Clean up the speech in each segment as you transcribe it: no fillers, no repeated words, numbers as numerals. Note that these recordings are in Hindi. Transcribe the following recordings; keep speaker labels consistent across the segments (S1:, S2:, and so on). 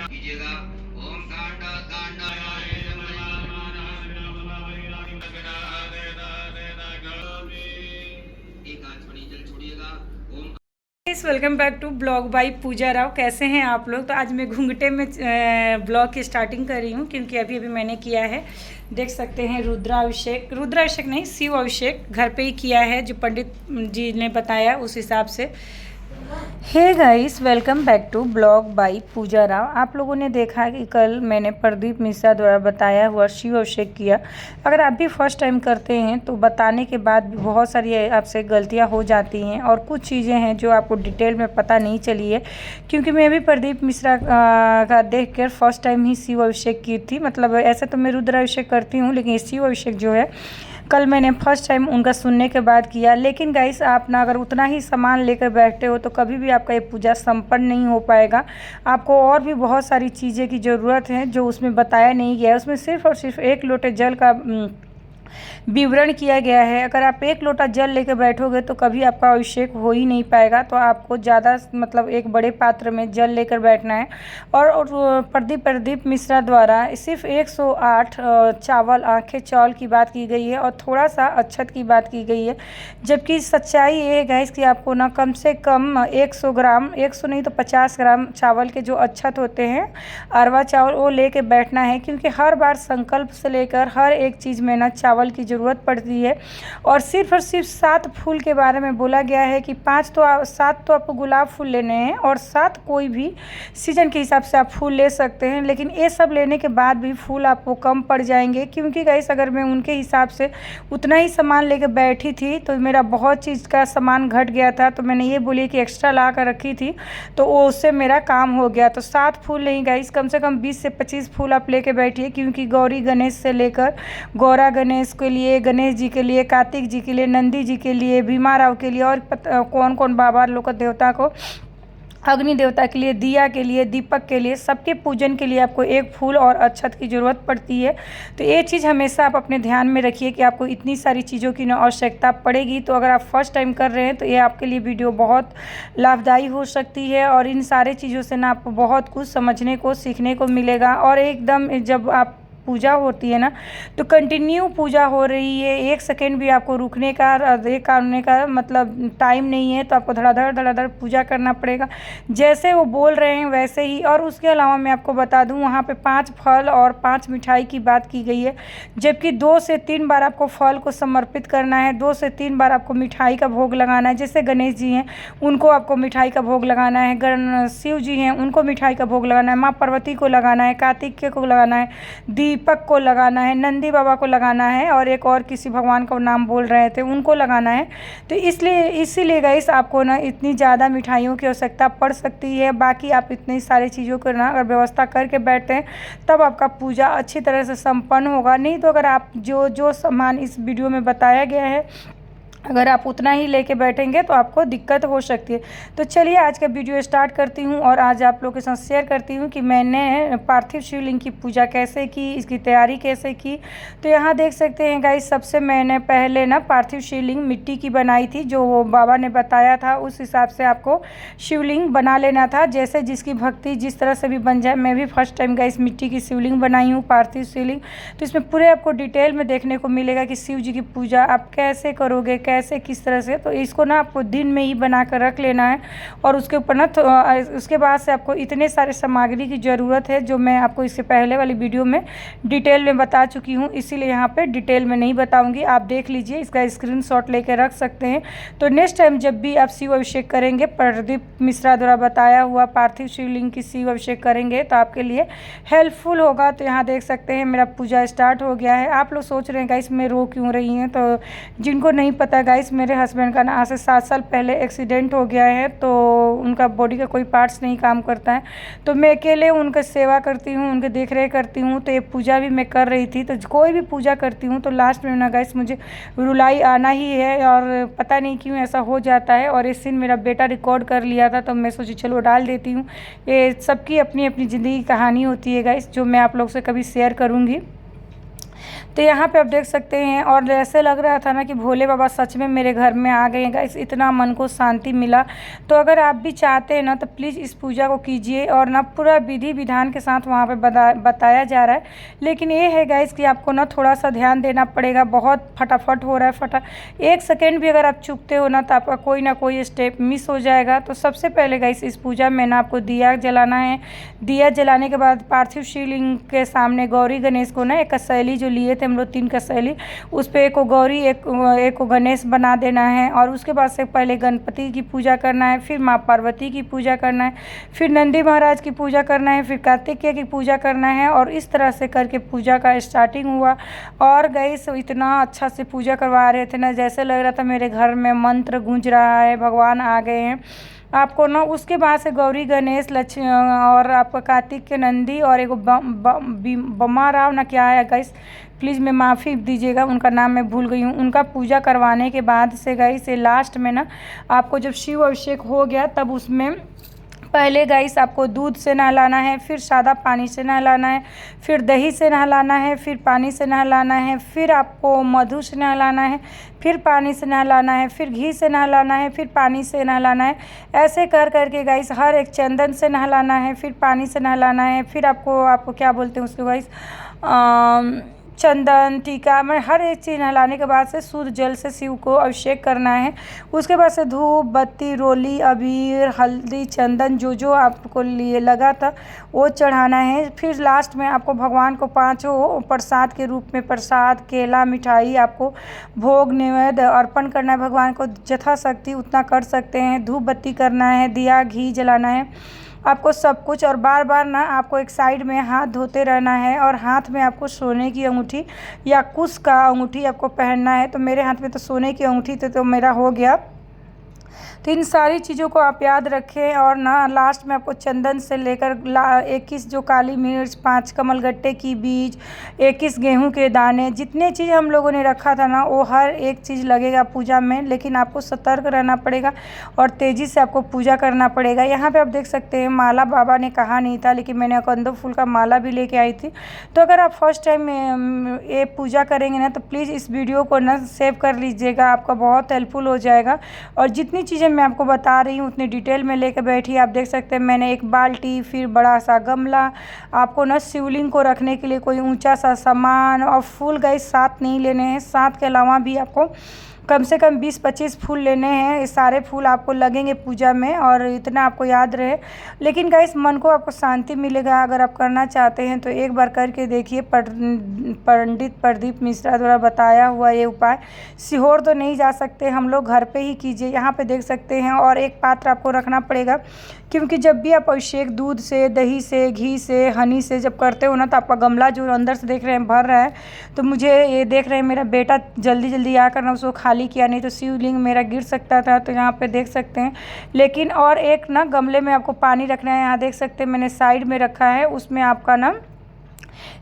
S1: कीजिएगा। ओम कांड कांड एक हाथ छोड़िए, जल छोड़िएगा। Om
S2: welcome back to blog by Pooja Rao. कैसे हैं आप लोग। तो आज मैं घूंघटे में ब्लॉग की स्टार्टिंग कर रही हूँ क्योंकि अभी अभी मैंने किया है। देख सकते हैं रुद्राभिषेक नहीं, शिव अभिषेक घर पे ही किया है, जो पंडित जी ने बताया उस हिसाब से। Hey guys, welcome back to blog by Pooja Rao. आप लोगों ने देखा कि कल मैंने प्रदीप मिश्रा द्वारा बताया हुआ शिव अभिषेक किया। अगर आप भी फर्स्ट टाइम करते हैं तो बताने के बाद भी बहुत सारी आपसे गलतियां हो जाती हैं और कुछ चीज़ें हैं जो आपको डिटेल में पता नहीं चली है, क्योंकि मैं भी प्रदीप मिश्रा का देख कर फर्स्ट टाइम ही शिव अभिषेक की थी। मतलब ऐसे तो मैं रुद्राभिषेक करती हूँ, लेकिन शिव अभिषेक जो है कल मैंने फर्स्ट टाइम उनका सुनने के बाद किया। लेकिन गाइस, आप ना अगर उतना ही सामान लेकर बैठते हो तो कभी भी आपका ये पूजा संपन्न नहीं हो पाएगा। आपको और भी बहुत सारी चीज़ें की ज़रूरत है जो उसमें बताया नहीं गया है। उसमें सिर्फ और सिर्फ एक लोटे जल का विवरण किया गया है। अगर आप एक लोटा जल लेकर बैठोगे तो कभी आपका अभिषेक हो ही नहीं पाएगा। तो आपको ज़्यादा मतलब एक बड़े पात्र में जल लेकर बैठना है। और प्रदीप मिश्रा द्वारा सिर्फ 108 चावल आंखें चावल की बात की गई है और थोड़ा सा अक्षत की बात की गई है। जबकि सच्चाई ये है गाइस कि आपको ना कम से कम 100 ग्राम, 100 नहीं तो 50 ग्राम चावल के जो अक्षत होते हैं, अरवा चावल, वो लेके बैठना है। क्योंकि हर बार संकल्प से लेकर हर एक चीज़ में ना चावल की ज़रूरत पड़ती है। और सिर्फ 7 फूल के बारे में बोला गया है कि 7 तो आपको गुलाब फूल लेने हैं और 7 कोई भी सीजन के हिसाब से आप फूल ले सकते हैं। लेकिन ये सब लेने के बाद भी फूल आपको कम पड़ जाएंगे, क्योंकि गाइस अगर मैं उनके हिसाब से उतना ही सामान लेकर बैठी थी तो मेरा बहुत चीज़ का सामान घट गया था। तो मैंने ये बोली कि एक्स्ट्रा ला कर रखी थी तो वो उससे मेरा काम हो गया। तो 7 फूल नहीं गाइस, कम से कम 20 से 25 फूल आप लेके बैठिए। क्योंकि गौरी गणेश से लेकर गौरा गणेश के लिए, गणेश जी के लिए, कार्तिक जी के लिए, नंदी जी के लिए, भीमा राव के लिए और कौन कौन बाबा लोग को देवता को, अग्नि देवता के लिए, दिया के लिए, दीपक के लिए, सबके पूजन के लिए आपको एक फूल और अक्षत की ज़रूरत पड़ती है। तो ये चीज़ हमेशा आप अपने ध्यान में रखिए कि आपको इतनी सारी चीज़ों की ना आवश्यकता पड़ेगी। तो अगर आप फर्स्ट टाइम कर रहे हैं तो ये आपके लिए वीडियो बहुत लाभदायी हो सकती है और इन सारे चीज़ों से ना आपको बहुत कुछ समझने को, सीखने को मिलेगा। और एकदम जब आप पूजा होती है ना तो कंटिन्यू पूजा हो रही है, एक सेकेंड भी आपको रुकने का, करने का मतलब टाइम नहीं है। तो आपको धड़ाधड़ पूजा करना पड़ेगा, जैसे वो बोल रहे हैं वैसे ही। और उसके अलावा मैं आपको बता दूं, वहाँ पे 5 फल और 5 मिठाई की बात की गई है। जबकि 2 से 3 बार आपको फल को समर्पित करना है, 2 से 3 बार आपको मिठाई का भोग लगाना है। जैसे गणेश जी हैं उनको आपको मिठाई का भोग लगाना है, शिव जी हैं उनको मिठाई का भोग लगाना है, माँ पार्वती को लगाना है, कार्तिकेय को लगाना है, दीपक को लगाना है, नंदी बाबा को लगाना है और एक और किसी भगवान का नाम बोल रहे थे उनको लगाना है। तो इसीलिए गाइस आपको ना इतनी ज़्यादा मिठाइयों की आवश्यकता पड़ सकती है। बाकी आप इतनी सारी चीज़ों को ना अगर व्यवस्था करके बैठते हैं तब आपका पूजा अच्छी तरह से संपन्न होगा। नहीं तो अगर आप जो सामान इस वीडियो में बताया गया है अगर आप उतना ही लेके बैठेंगे तो आपको दिक्कत हो सकती है। तो चलिए आज का वीडियो स्टार्ट करती हूँ और आज आप लोगों के साथ शेयर करती हूँ कि मैंने पार्थिव शिवलिंग की पूजा कैसे की, इसकी तैयारी कैसे की। तो यहाँ देख सकते हैं गाइस, सबसे मैंने पहले ना पार्थिव शिवलिंग मिट्टी की बनाई थी, जो वो बाबा ने बताया था उस हिसाब से आपको शिवलिंग बना लेना था। जैसे जिसकी भक्ति जिस तरह से भी बन जाए। मैं भी फर्स्ट टाइम गाइस मिट्टी की शिवलिंग बनाई हूँ, पार्थिव शिवलिंग। तो इसमें पूरे आपको डिटेल में देखने को मिलेगा कि शिव जी की पूजा आप कैसे करोगे, कैसे किस तरह से। तो इसको ना आपको दिन में ही बना कर रख लेना है और उसके ऊपर ना उसके बाद से आपको इतने सारे सामग्री की ज़रूरत है जो मैं आपको इससे पहले वाली वीडियो में डिटेल में बता चुकी हूँ, इसीलिए यहाँ पे डिटेल में नहीं बताऊँगी। आप देख लीजिए, इसका स्क्रीनशॉट लेकर रख सकते हैं। तो नेक्स्ट टाइम जब भी आप शिव अभिषेक करेंगे, प्रदीप मिश्रा द्वारा बताया हुआ पार्थिव शिवलिंग की शिव अभिषेक करेंगे तो आपके लिए हेल्पफुल होगा। तो यहाँ देख सकते हैं मेरा पूजा स्टार्ट हो गया है। आप लोग सोच रहे हैं गाइस मैं रो क्यों रही हैं, तो जिनको नहीं पता गाइस, मेरे हस्बैंड का ना आज से 7 साल पहले एक्सीडेंट हो गया है। तो उनका बॉडी का कोई पार्ट्स नहीं काम करता है, तो मैं अकेले उनका सेवा करती हूँ, उनके देख रेख करती हूँ। तो ये पूजा भी मैं कर रही थी। तो कोई भी पूजा करती हूँ तो लास्ट में ना गाइस मुझे रुलाई आना ही है और पता नहीं क्यों ऐसा हो जाता है। और इस दिन मेरा बेटा रिकॉर्ड कर लिया था तो मैं सोची चलो डाल देती हूँ। ये सबकी अपनी अपनी ज़िंदगी की कहानी होती है गाइस, जो मैं आप लोग से कभी शेयर करूँगी। तो यहाँ पे आप देख सकते हैं, और ऐसे लग रहा था ना कि भोले बाबा सच में मेरे घर में आ गए हैं गाइस, इतना मन को शांति मिला। तो अगर आप भी चाहते हैं ना तो प्लीज़ इस पूजा को कीजिए, और ना पूरा विधि विधान के साथ वहाँ पे बताया जा रहा है। लेकिन ये है गाइस कि आपको ना थोड़ा सा ध्यान देना पड़ेगा, बहुत फटाफट हो रहा है, एक सेकेंड भी अगर आप चूकते हो ना तो आपका कोई ना कोई स्टेप मिस हो जाएगा। तो सबसे पहले गाइस इस पूजा में ना आपको दिया जलाना है। दिया जलाने के बाद पार्थिव शिवलिंग के सामने गौरी गणेश को ना एक कसैली जो लिए थे हम लोग 3 कसैली, उस पर एक को गौरी एक को गणेश बना देना है। और उसके बाद से पहले गणपति की पूजा करना है, फिर माँ पार्वती की पूजा करना है, फिर नंदी महाराज की पूजा करना है, फिर कार्तिकेय की पूजा करना है। और इस तरह से करके पूजा का स्टार्टिंग हुआ। और गाइस इतना अच्छा से पूजा करवा रहे थे ना, जैसे लग रहा था मेरे घर में मंत्र गूंज रहा है, भगवान आ गए हैं। आपको ना उसके बाद से गौरी गणेश लक्ष्मी और आपका कार्तिक के नंदी और एक बमा राव ना क्या है गाइस, प्लीज़ मैं माफ़ी दीजिएगा, उनका नाम मैं भूल गई हूँ। उनका पूजा करवाने के बाद से गाइस लास्ट में ना आपको जब शिव अभिषेक हो गया तब उसमें पहले गाइस आपको दूध से नहलाना है, फिर सादा पानी से नहलाना है, फिर दही से नहलाना है, फिर पानी से नहलाना है, फिर आपको मधु से नहलाना है, फिर पानी से नहलाना है, फिर घी से नहलाना है, फिर पानी से नहलाना है। ऐसे कर करके गाइस हर एक चंदन से नहलाना है, फिर पानी से नहलाना है, फिर आपको क्या बोलते हैं उसको गाइस, चंदन टीका में हर एक चीज़ नहलाने के बाद से शुद्ध जल से शिव को अभिषेक करना है। उसके बाद से धूप बत्ती रोली अबीर हल्दी चंदन जो आपको लिए लगा था वो चढ़ाना है। फिर लास्ट में आपको भगवान को 5 प्रसाद के रूप में प्रसाद केला मिठाई आपको भोग नैवेद्य अर्पण करना है। भगवान को यथाशक्ति उतना कर सकते हैं, धूप बत्ती करना है, दिया घी जलाना है आपको सब कुछ। और बार बार ना आपको एक साइड में हाथ धोते रहना है, और हाथ में आपको सोने की अंगूठी या कुश का अंगूठी आपको पहनना है। तो मेरे हाथ में तो सोने की अंगूठी थी तो मेरा हो गया। तो इन सारी चीज़ों को आप याद रखें। और ना लास्ट में आपको चंदन से लेकर 21 जो काली मिर्च, 5 कमलगट्टे की बीज, 21 गेहूं के दाने, जितने चीज़ हम लोगों ने रखा था ना वो हर एक चीज़ लगेगा पूजा में। लेकिन आपको सतर्क रहना पड़ेगा और तेज़ी से आपको पूजा करना पड़ेगा। यहाँ पे आप देख सकते हैं माला बाबा ने कहा नहीं था, लेकिन मैंने कंदो फूल का माला भी लेके आई थी। तो अगर आप फर्स्ट टाइम ये पूजा करेंगे ना तो प्लीज़ इस वीडियो को ना सेव कर लीजिएगा, आपका बहुत हेल्पफुल हो जाएगा। और जितनी चीज़ें मैं आपको बता रही हूँ उतनी डिटेल में लेकर बैठी। आप देख सकते हैं मैंने एक बाल्टी, फिर बड़ा सा गमला, आपको ना शिवलिंग को रखने के लिए कोई ऊंचा सा सामान, और फूल गाइस साथ नहीं लेने हैं, साथ के अलावा भी आपको कम से कम 20-25 फूल लेने हैं। ये सारे फूल आपको लगेंगे पूजा में, और इतना आपको याद रहे। लेकिन गाइस मन को आपको शांति मिलेगा अगर आप करना चाहते हैं तो एक बार करके देखिए। पंडित प्रदीप मिश्रा द्वारा बताया हुआ ये उपाय, सीहोर तो नहीं जा सकते हम लोग, घर पे ही कीजिए। यहाँ पे देख सकते हैं। और एक पात्र आपको रखना पड़ेगा, क्योंकि जब भी आप अभिषेक दूध से, दही से, घी से, हनी से जब करते हो ना तो आपका गमला जो अंदर से देख रहे हैं भर रहा है। तो मुझे ये देख रहे हैं मेरा बेटा जल्दी जल्दी आकर ना उसको खाली किया, नहीं तो शिवलिंग मेरा गिर सकता था। तो यहाँ पे देख सकते हैं। लेकिन और एक ना गमले में आपको पानी रखना है। यहाँ देख सकते हैं मैंने साइड में रखा है, उसमें आपका ना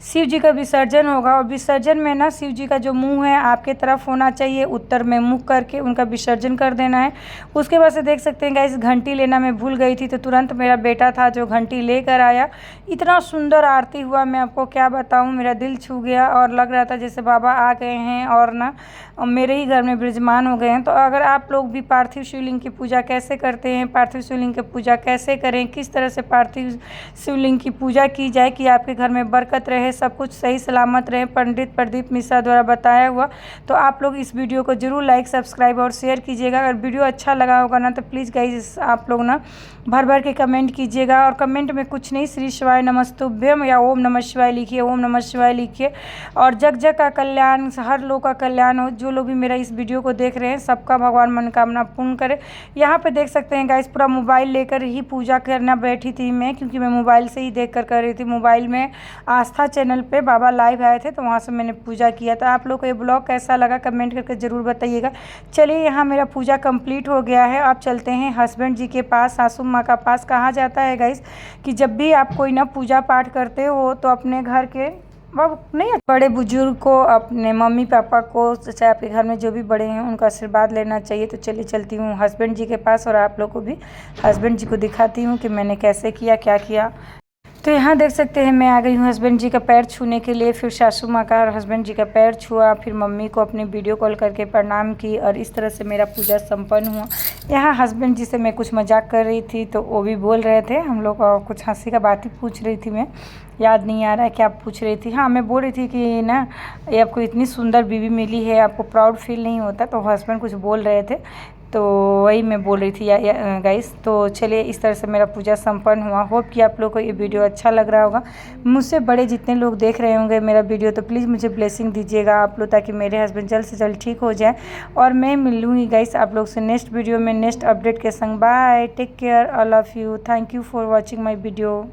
S2: शिव जी का विसर्जन होगा। और विसर्जन में ना शिव जी का जो मुंह है आपके तरफ होना चाहिए, उत्तर में मुख करके उनका विसर्जन कर देना है। उसके बाद से देख सकते हैं गाइस घंटी लेना मैं भूल गई थी, तो तुरंत मेरा बेटा था जो घंटी लेकर आया। इतना सुंदर आरती हुआ, मैं आपको क्या बताऊं, मेरा दिल छू गया और लग रहा था जैसे बाबा आ गए हैं और ना मेरे ही घर में विराजमान हो गए हैं। तो अगर आप लोग भी पार्थिव शिवलिंग की पूजा कैसे करते हैं, पार्थिव शिवलिंग की पूजा कैसे करें, किस तरह से पार्थिव शिवलिंग की पूजा की जाए कि आपके घर में बरकत रहे, सब कुछ सही सलामत रहे, पंडित प्रदीप मिश्रा द्वारा बताया हुआ, तो आप लोग इस वीडियो को जरूर लाइक, सब्सक्राइब और शेयर कीजिएगा। अगर वीडियो अच्छा लगा होगा ना तो प्लीज़ गाइस आप लोग ना भर भर के कमेंट कीजिएगा। और कमेंट में कुछ नहीं, श्री शिवाय नमस्तुभ्यम या ओम नमः शिवाय लिखिए, ओम नमः शिवाय लिखिए। और जग जग का कल्याण, हर लोग का कल्याण हो। जो लोग भी मेरा इस वीडियो को देख रहे हैं सबका भगवान मनोकामना पूर्ण करे। यहाँ पे देख सकते हैं गाइस पूरा मोबाइल लेकर ही पूजा करना बैठी थी मैं, क्योंकि मैं मोबाइल से ही देख कर रही थी। मोबाइल में आस्था चैनल पे बाबा लाइव आए थे तो वहाँ से मैंने पूजा किया। तो आप लोग को ये ब्लॉग कैसा लगा कमेंट करके ज़रूर बताइएगा। चलिए यहाँ मेरा पूजा कंप्लीट हो गया है। आप चलते हैं हस्बैंड जी के पास, सासू माँ का पास। कहा जाता है गाइस कि जब भी आप कोई ना पूजा पाठ करते हो तो अपने घर के नहीं बड़े बुजुर्ग को, अपने मम्मी पापा को, चाहे आपके घर में जो भी बड़े हैं उनका आशीर्वाद लेना चाहिए। तो चलिए चलती हूँ हस्बैंड जी के पास और आप लोग को भी हस्बैंड जी को दिखाती हूँ कि मैंने कैसे किया, क्या किया। तो यहाँ देख सकते हैं मैं आ गई हूँ हस्बैंड जी का पैर छूने के लिए। फिर सासू माँ का और हस्बैंड जी का पैर छुआ, फिर मम्मी को अपने वीडियो कॉल करके प्रणाम की और इस तरह से मेरा पूजा संपन्न हुआ। यहाँ हस्बैंड जी से मैं कुछ मजाक कर रही थी तो वो भी बोल रहे थे, हम लोग कुछ हंसी का बात ही पूछ रही थी। मैं याद नहीं आ रहा है क्या पूछ रही थी। हाँ, मैं बोल रही थी कि ना ये आपको इतनी सुंदर बीवी मिली है, आपको प्राउड फील नहीं होता? तो हस्बैंड कुछ बोल रहे थे तो वही मैं बोल रही थी गाइस। तो चलिए इस तरह से मेरा पूजा संपन्न हुआ। होप कि आप लोग को ये वीडियो अच्छा लग रहा होगा। मुझसे बड़े जितने लोग देख रहे होंगे मेरा वीडियो तो प्लीज़ मुझे ब्लेसिंग दीजिएगा आप लोग, ताकि मेरे हस्बैंड जल्द से जल्द ठीक हो जाए। और मैं मिलूँगी गाइस आप लोग से नेक्स्ट वीडियो में नेक्स्ट अपडेट के संग। Bye, take care, I love you, thank you for watching my video.